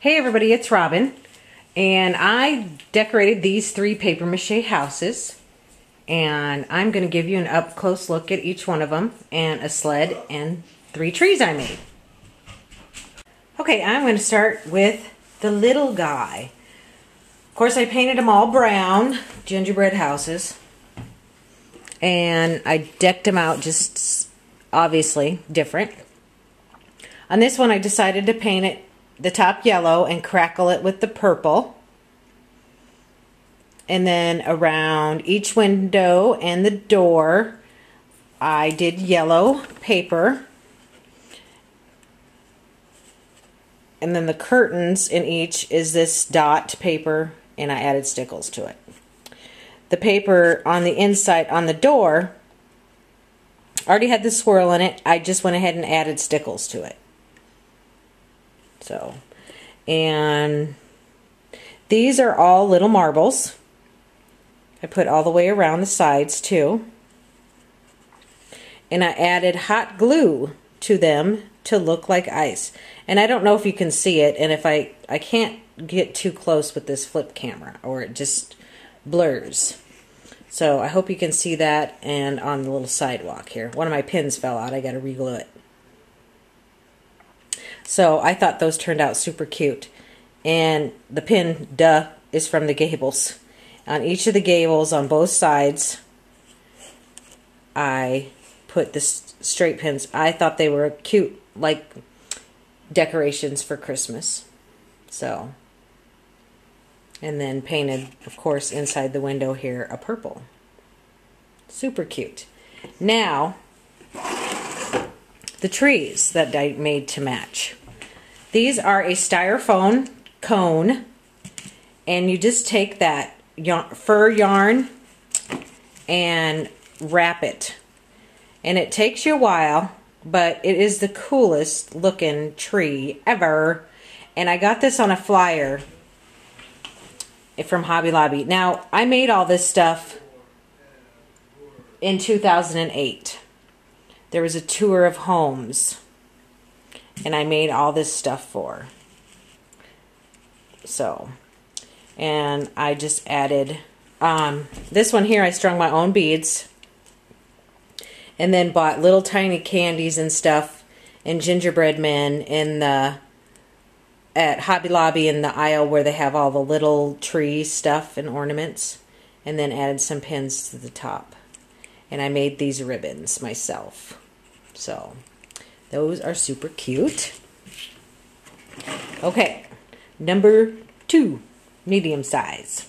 Hey everybody, it's Robin, and I decorated these 3 paper mache houses, and I'm going to give you an up close look at each one of them, and a sled and 3 trees I made. Okay, I'm going to start with the little guy. Of course, I painted them all brown, gingerbread houses, and I decked them out just obviously different. On this one, I decided to paint it the top yellow and crackle it with the purple. And then around each window and the door, I did yellow paper. And then the curtains in each is this dot paper, and I added stickles to it. The paper on the inside on the door already had the swirl in it. I just went ahead and added stickles to it. So, and these are all little marbles. I put all the way around the sides too. And I added hot glue to them to look like ice. And I don't know if you can see it, and if I can't get too close with this flip camera or it just blurs. So I hope you can see that, and on the little sidewalk here. One of my pins fell out, I gotta re-glue it. So I thought those turned out super cute. And the pin, duh, is from the gables. On each of the gables on both sides, I put the straight pins. I thought they were cute, like decorations for Christmas. So, and then painted, of course, inside the window here a purple. Super cute. Now, the trees that I made to match. These are a styrofoam cone, and you just take that fur yarn and wrap it. And it takes you a while, but it is the coolest looking tree ever. And I got this on a flyer from Hobby Lobby. Now, I made all this stuff in 2008. There was a tour of homes, and I made all this stuff for. So, and I just added, this one here I strung my own beads, and then bought little tiny candies and stuff and gingerbread men at Hobby Lobby in the aisle where they have all the little tree stuff and ornaments, and then added some pins to the top. And I made these ribbons myself. So, those are super cute. Okay, number 2, medium size.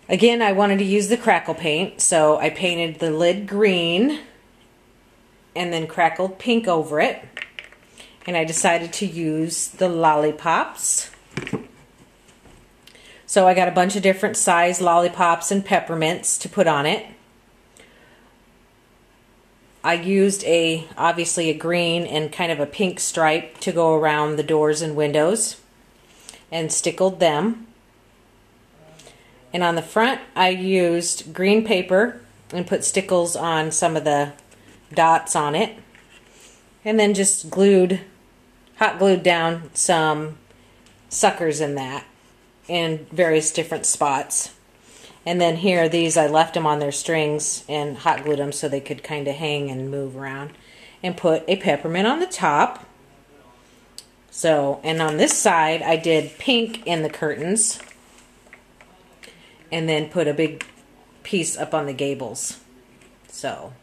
Again, I wanted to use the crackle paint, so I painted the lid green and then crackled pink over it. And I decided to use the lollipops. So I got a bunch of different size lollipops and peppermints to put on it. I used obviously a green and kind of a pink stripe to go around the doors and windows and stickled them. And on the front, I used green paper and put stickles on some of the dots on it. And then just hot glued down some suckers in that in various different spots. And then here, these, I left them on their strings and hot glued them so they could kind of hang and move around. And put a peppermint on the top. So, and on this side, I did pink in the curtains. And then put a big piece up on the gables. So,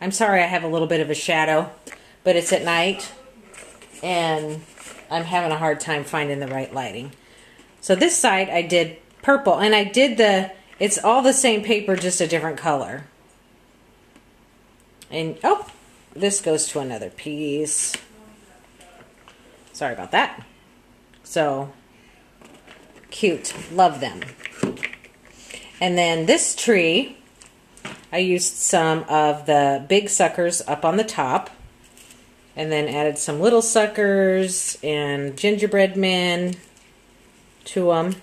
I'm sorry I have a little bit of a shadow, but it's at night. And I'm having a hard time finding the right lighting. So this side I did purple, and I did it's all the same paper, just a different color. And, oh, this goes to another piece. Sorry about that. So, cute. Love them. And then this tree, I used some of the big suckers up on the top. And then added some little suckers and gingerbread men to them.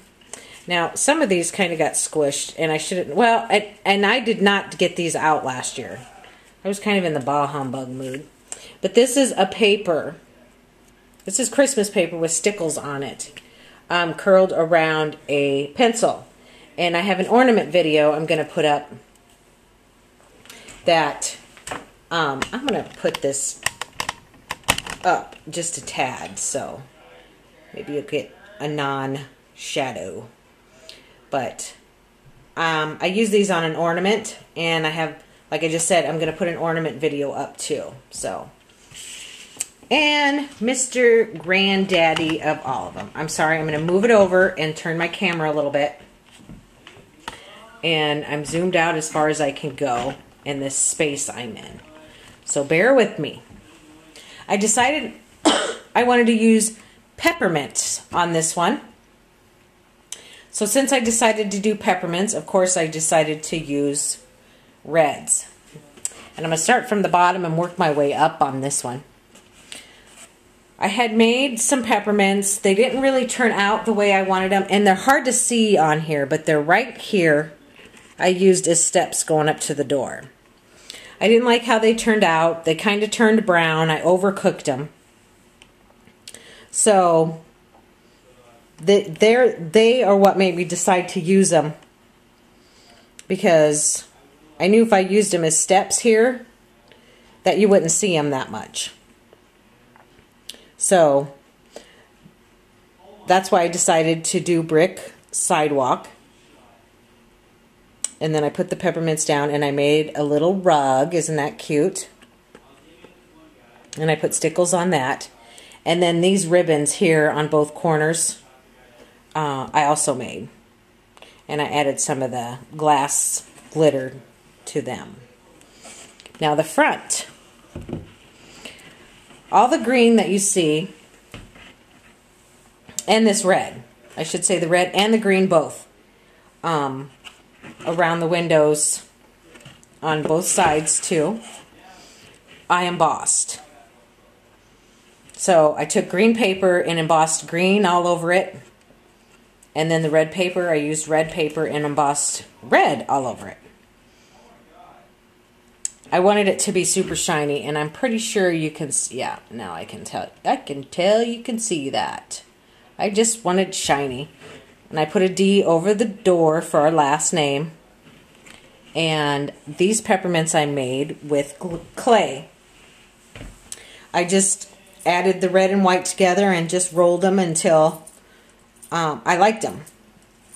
Now, some of these kind of got squished, and I shouldn't, well, and I did not get these out last year. I was kind of in the bah humbug mood. But this is a paper This is Christmas paper with stickles on it, curled around a pencil. And I have an ornament video I'm going to put up that I'm going to put this up just a tad, so maybe you'll get a non-shadow. But I use these on an ornament, and I have, like I just said, I'm going to put an ornament video up too. So, and Mr. Granddaddy of all of them. I'm sorry, I'm going to move it over and turn my camera a little bit. And I'm zoomed out as far as I can go in this space I'm in. So bear with me. I decided I wanted to use peppermint on this one. So since I decided to do peppermints, of course I decided to use reds. And I'm going to start from the bottom and work my way up on this one. I had made some peppermints. They didn't really turn out the way I wanted them. And they're hard to see on here, but they're right here. I used as steps going up to the door. I didn't like how they turned out. They kind of turned brown. I overcooked them. So they are what made me decide to use them, because I knew if I used them as steps here that you wouldn't see them that much. So that's why I decided to do brick sidewalk. And then I put the peppermints down and I made a little rug. Isn't that cute? And I put stickles on that. And then these ribbons here on both corners, I also made. And I added some of the glass glitter to them. Now the front. All the green that you see, and this red. I should say the red and the green both. Around the windows on both sides too, I embossed. So I took green paper and embossed green all over it, and then the red paper, I used red paper and embossed red all over it. I wanted it to be super shiny, and I'm pretty sure you can see, yeah, now I can tell you can see that. I just wanted shiny. And I put a D over the door for our last name. And these peppermints I made with clay. I just added the red and white together and just rolled them until I liked them.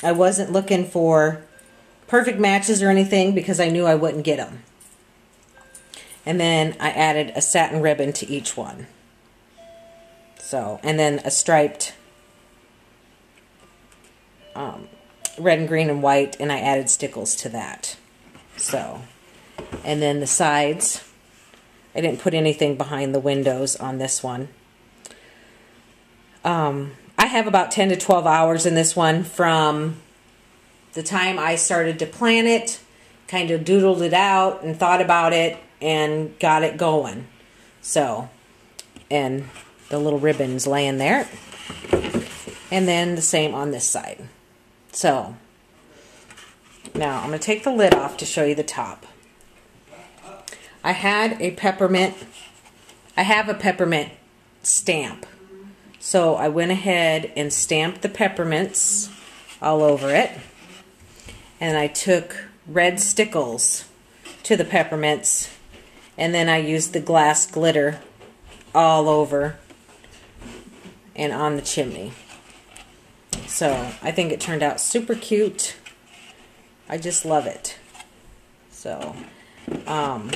I wasn't looking for perfect matches or anything because I knew I wouldn't get them. And then I added a satin ribbon to each one. So, and then a striped red and green and white, and I added stickles to that. So, and then the sides, I didn't put anything behind the windows on this one. I have about 10 to 12 hours in this one from the time I started to plan it, kind of doodled it out and thought about it and got it going. So, and the little ribbons laying there. And then the same on this side. So, now I'm going to take the lid off to show you the top. I have a peppermint stamp. So I went ahead and stamped the peppermints all over it. And I took red stickles to the peppermints. And then I used the glass glitter all over and on the chimney. So I think it turned out super cute. I just love it. So I'm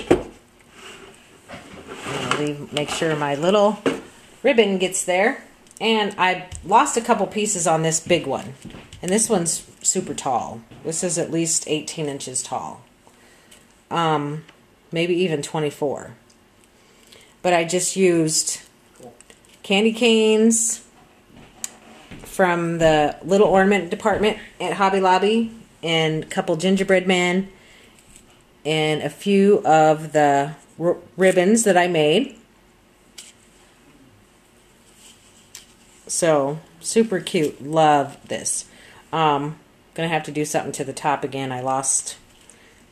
gonna make sure my little ribbon gets there. And I lost a couple pieces on this big one. And this one's super tall. This is at least 18 inches tall. Maybe even 24. But I just used candy canes from the little ornament department at Hobby Lobby, and a couple gingerbread men, and a few of the ribbons that I made. So, super cute. Love this. Gonna have to do something to the top again. I lost,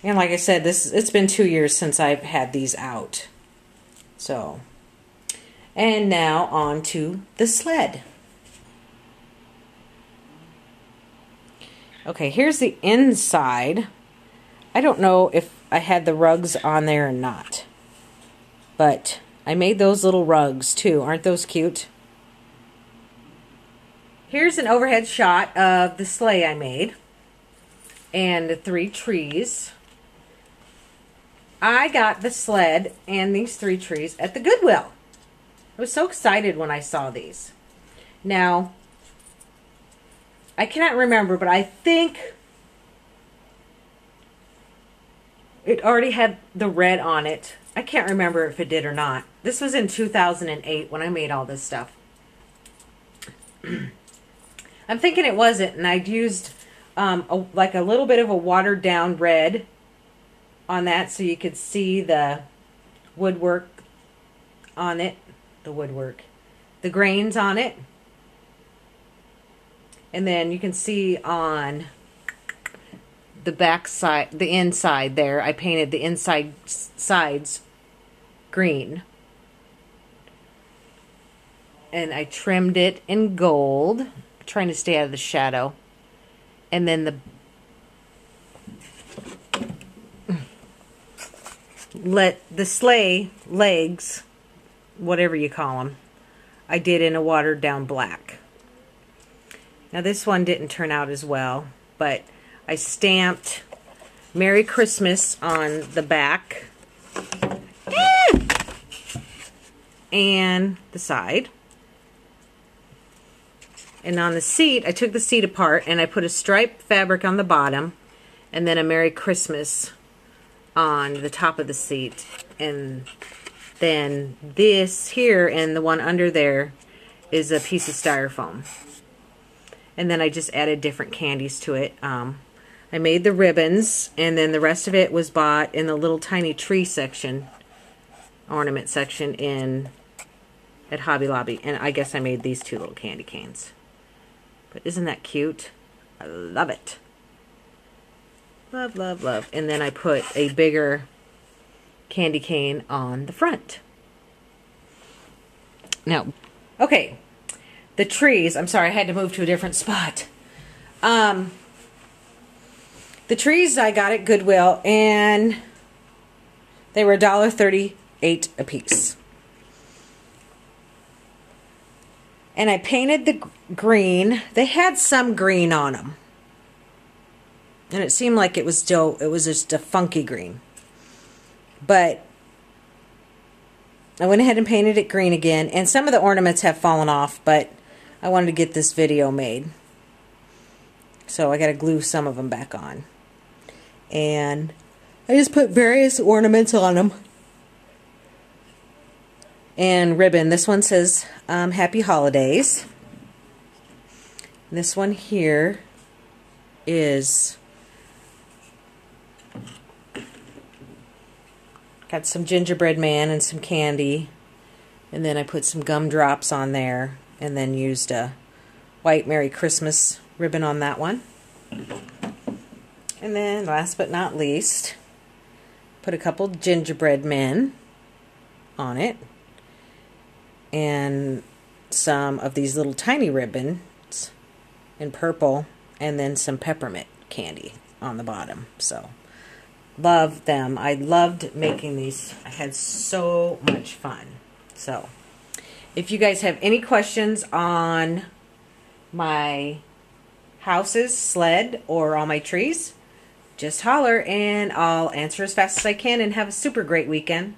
and like I said, it's been 2 years since I've had these out. So, And now on to the sled. Okay, here's the inside. I don't know if I had the rugs on there or not, but I made those little rugs too. Aren't those cute? Here's an overhead shot of the sleigh I made and the 3 trees. I got the sled and these 3 trees at the Goodwill. I was so excited when I saw these. Now, I cannot remember, but I think it already had the red on it. I can't remember if it did or not. This was in 2008 when I made all this stuff. I'm thinking it wasn't, and I'd used like a little bit of a watered down red on that so you could see the woodwork on it. The grains on it. And then you can see on the back side, the inside there, I painted the inside sides green. And I trimmed it in gold, trying to stay out of the shadow. And then the sleigh legs, whatever you call them, I did in a watered down black. Now this one didn't turn out as well, but I stamped Merry Christmas on the back and the side. And on the seat, I took the seat apart and I put a striped fabric on the bottom and then a Merry Christmas on the top of the seat. And then this here and the one under there is a piece of styrofoam. And then I just added different candies to it. I made the ribbons, and then the rest of it was bought in the little tiny tree section, ornament section at Hobby Lobby. And I guess I made these 2 little candy canes. But isn't that cute? I love it. Love, love, love. And then I put a bigger candy cane on the front. Now, okay, the trees. I'm sorry, I had to move to a different spot. The trees I got at Goodwill, and they were $1.38 a piece. And I painted the green. They had some green on them, and it seemed like it was just a funky green. But I went ahead and painted it green again, and some of the ornaments have fallen off, but I wanted to get this video made. So I got to glue some of them back on. And I just put various ornaments on them. And ribbon. This one says Happy Holidays. This one here is got some gingerbread man and some candy, and then I put some gumdrops on there, and then used a white Merry Christmas ribbon on that one. And then last but not least, put a couple gingerbread men on it, and some of these little tiny ribbons in purple, and then some peppermint candy on the bottom. So love them. I loved making these. I had so much fun. So if you guys have any questions on my houses, sled, or all my trees, just holler and I'll answer as fast as I can, and have a super great weekend.